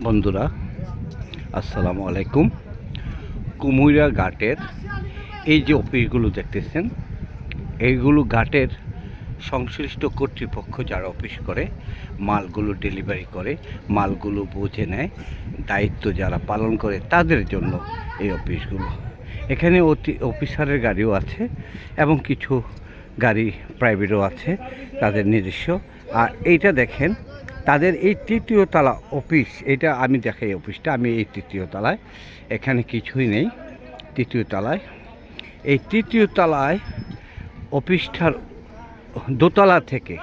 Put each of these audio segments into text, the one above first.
বন্ধুরা আসসালামু আলাইকুম। কুমিরা ঘাটের এই যে অফিসগুলো দেখতেছেন, এইগুলো ঘাটের সংশ্লিষ্ট কর্তৃপক্ষ যারা অফিস করে, মালগুলো ডেলিভারি করে, মালগুলো বুঝে নেয়, দায়িত্ব যারা পালন করে তাদের জন্য এই অফিসগুলো। এখানে অফিসারের গাড়িও আছে এবং কিছু গাড়ি প্রাইভেটও আছে তাদের নিজস্ব। আর এইটা দেখেন, তাদের এই তৃতীয় তলা অফিস, এটা আমি দেখাই অফিসটা, আমি এই তৃতীয় তলায়, এখানে কিছুই নেই তৃতীয় তলায়। এই তৃতীয় তলায় অফিসটার দোতলা থেকে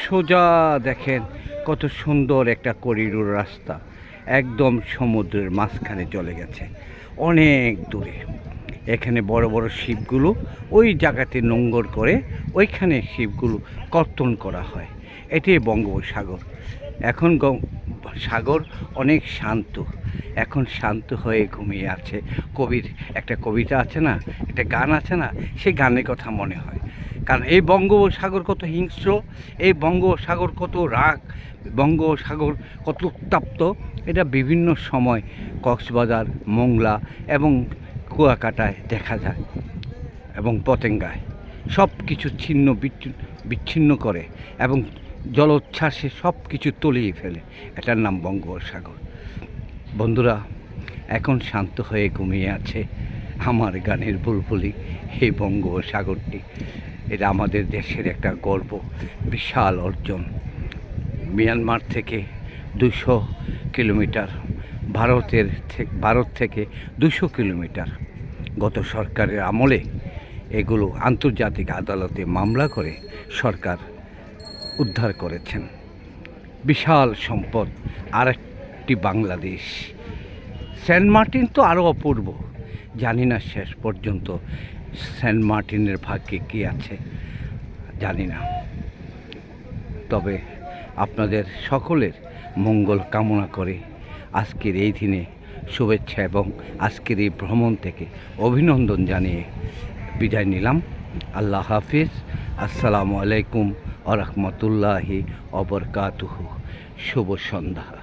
সোজা দেখেন কত সুন্দর একটা করিডোর রাস্তা, একদম সমুদ্রের মাঝখানে চলে গেছে অনেক দূরে। এখানে বড় বড় শিপগুলো ওই জায়গাতে নোঙর করে ওইখানে শিপগুলো কর্তন করা হয়। এটাই বঙ্গোপসাগর। এখন সাগর অনেক শান্ত, এখন শান্ত হয়ে ঘুমিয়ে আছে। কবির একটা কবিতা আছে না, একটা গান আছে না, সেই গানের কথা মনে হয়। কারণ এই বঙ্গোপসাগর কত হিংস্র, এই বঙ্গোপসাগর কত রাগ, বঙ্গোপসাগর কত উত্তপ্ত, এটা বিভিন্ন সময় কক্সবাজার, মোংলা এবং কুয়াকাটায় দেখা যায় এবং পতেঙ্গায় সব কিছু ছিন্ন বিচ্ছিন্ন করে এবং জলোচ্ছ্বাসে সব কিছু তলিয়ে ফেলে। এটার নাম বঙ্গোপসাগর। বন্ধুরা, এখন শান্ত হয়ে ঘুমিয়ে আছে আমার গানের বুলবুলি এই বঙ্গোপসাগরটি। এটা আমাদের দেশের একটা গর্ব, বিশাল অর্জন। মিয়ানমার থেকে 200 কিলোমিটার, ভারত থেকে 200 কিলোমিটার। গত সরকারের আমলে এগুলো আন্তর্জাতিক আদালতে মামলা করে সরকার উদ্ধার করেছেন। বিশাল সম্পদ, আরেকটি বাংলাদেশ। সেন্ট মার্টিন তো আরও অপূর্ব, জানি না শেষ পর্যন্ত সেন্ট মার্টিনের ভাগ্যে কী আছে জানি না। তবে আপনাদের সকলের মঙ্গল কামনা করে আজকের এই দিনে শুভেচ্ছা এবং আজকের এই ভ্রমণ থেকে অভিনন্দন জানিয়ে বিদায় নিলাম। আল্লাহ হাফিজ। আসসালামু আলাইকুম ওয়া রাহমাতুল্লাহি ওয়া বারাকাতুহু। শুভ সন্ধ্যা।